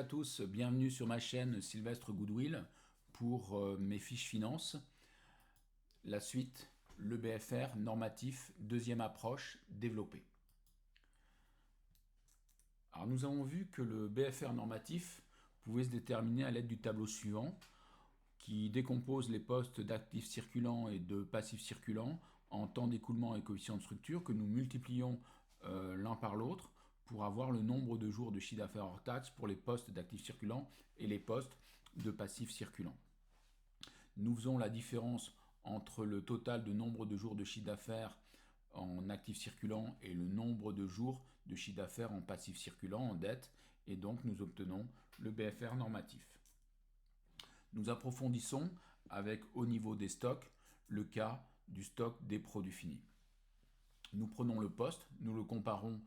tous, bienvenue sur ma chaîne Sylvestre Goodwill pour mes fiches finances. La suite, le BFR normatif, deuxième approche développée. Alors nous avons vu que le BFR normatif pouvait se déterminer à l'aide du tableau suivant qui décompose les postes d'actifs circulants et de passifs circulants en temps d'écoulement et coefficient de structure que nous multiplions l'un par l'autre pour avoir le nombre de jours de chiffre d'affaires hors taxe pour les postes d'actifs circulants et les postes de passifs circulants. Nous faisons la différence entre le total de nombre de jours de chiffre d'affaires en actifs circulants et le nombre de jours de chiffre d'affaires en passifs circulants, en dette, et donc nous obtenons le BFR normatif. Nous approfondissons avec au niveau des stocks le cas du stock des produits finis. Nous prenons le poste, nous le comparons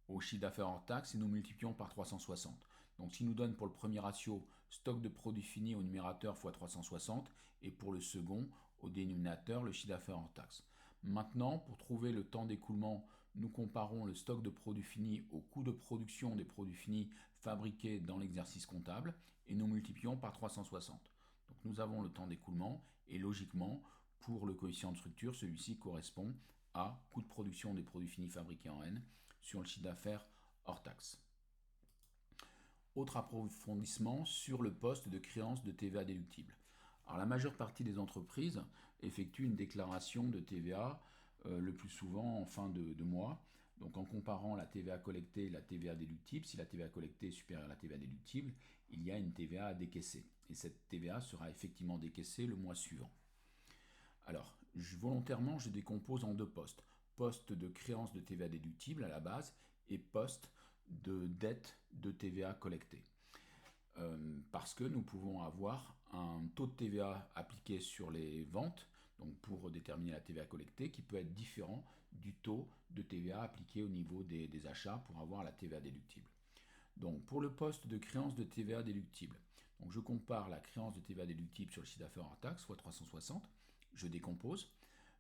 au chiffre d'affaires hors taxe et nous multiplions par 360. Donc, ce qui nous donne pour le premier ratio stock de produits finis au numérateur x 360 et pour le second au dénominateur le chiffre d'affaires hors taxe. Maintenant, pour trouver le temps d'écoulement, nous comparons le stock de produits finis au coût de production des produits finis fabriqués dans l'exercice comptable et nous multiplions par 360. Donc, nous avons le temps d'écoulement et logiquement, pour le coefficient de structure, celui-ci correspond à coût de production des produits finis fabriqués en N sur le chiffre d'affaires hors taxe. Autre approfondissement sur le poste de créance de TVA déductible. Alors, la majeure partie des entreprises effectuent une déclaration de TVA le plus souvent en fin de mois. Donc en comparant la TVA collectée et la TVA déductible, si la TVA collectée est supérieure à la TVA déductible, il y a une TVA à décaisser. Et cette TVA sera effectivement décaissée le mois suivant. Alors, volontairement, je décompose en deux postes. Poste de créance de TVA déductible à la base et poste de dette de TVA collectée. Parce que nous pouvons avoir un taux de TVA appliqué sur les ventes, donc pour déterminer la TVA collectée, qui peut être différent du taux de TVA appliqué au niveau des achats pour avoir la TVA déductible. Donc pour le poste de créance de TVA déductible, donc je compare la créance de TVA déductible sur le chiffre d'affaires hors taxe, fois 360, je décompose.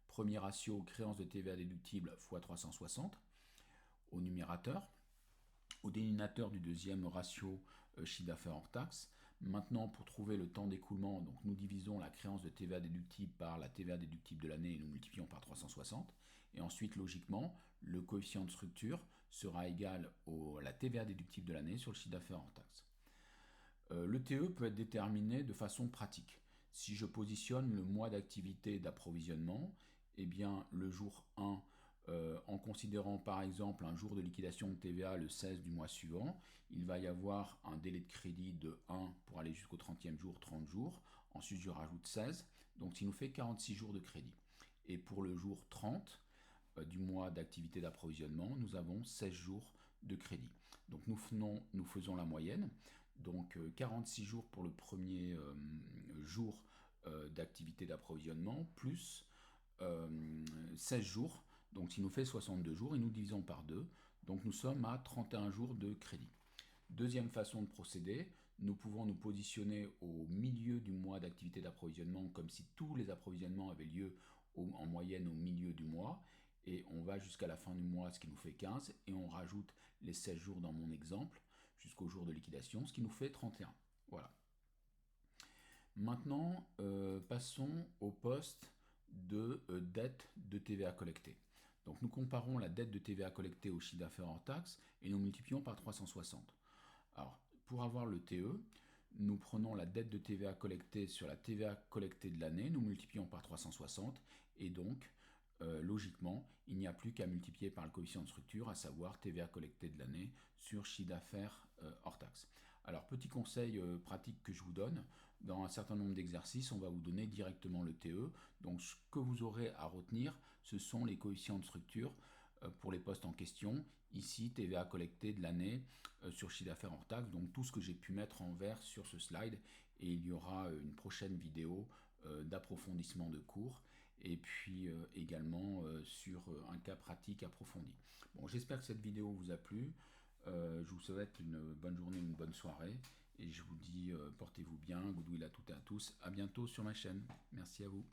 Premier ratio, créance de TVA déductible fois 360 au numérateur. Au dénominateur du deuxième ratio, chiffre d'affaires hors taxe. Maintenant, pour trouver le temps d'écoulement, donc nous divisons la créance de TVA déductible par la TVA déductible de l'année et nous multiplions par 360. Et ensuite, logiquement, le coefficient de structure sera égal à la TVA déductible de l'année sur le chiffre d'affaires hors taxe. Le TE peut être déterminé de façon pratique. Si je positionne le mois d'activité d'approvisionnement, eh bien le jour 1, en considérant par exemple un jour de liquidation de TVA le 16 du mois suivant, il va y avoir un délai de crédit de 1 pour aller jusqu'au 30e jour, 30 jours. Ensuite, je rajoute 16, donc ça nous fait 46 jours de crédit. Et pour le jour 30 du mois d'activité d'approvisionnement, nous avons 16 jours de crédit. Donc nous faisons la moyenne. Donc 46 jours pour le premier jour d'activité d'approvisionnement, plus 16 jours, donc ce qui nous fait 62 jours, et nous divisons par 2, donc nous sommes à 31 jours de crédit. Deuxième façon de procéder, nous pouvons nous positionner au milieu du mois d'activité d'approvisionnement, comme si tous les approvisionnements avaient lieu en moyenne au milieu du mois, et on va jusqu'à la fin du mois, ce qui nous fait 15, et on rajoute les 16 jours dans mon exemple, jusqu'au jour de liquidation, ce qui nous fait 31. Voilà. Maintenant, passons au poste de dette de TVA collectée. Donc nous comparons la dette de TVA collectée au chiffre d'affaires hors taxe et nous multiplions par 360. Alors, pour avoir le TE, nous prenons la dette de TVA collectée sur la TVA collectée de l'année, nous multiplions par 360 et donc, logiquement, il n'y a plus qu'à multiplier par le coefficient de structure, à savoir TVA collectée de l'année sur chiffre d'affaires hors taxe. Alors, petit conseil pratique que je vous donne, dans un certain nombre d'exercices, on va vous donner directement le TE. Donc, ce que vous aurez à retenir, ce sont les coefficients de structure pour les postes en question. Ici, TVA collectée de l'année sur chiffre d'affaires hors taxe. Donc, tout ce que j'ai pu mettre en vert sur ce slide. Et il y aura une prochaine vidéo d'approfondissement de cours et puis également sur un cas pratique approfondi. Bon, j'espère que cette vidéo vous a plu. Je vous souhaite une bonne journée, une bonne soirée et je vous dis portez-vous bien, goodwill à toutes et à tous. À bientôt sur ma chaîne. Merci à vous.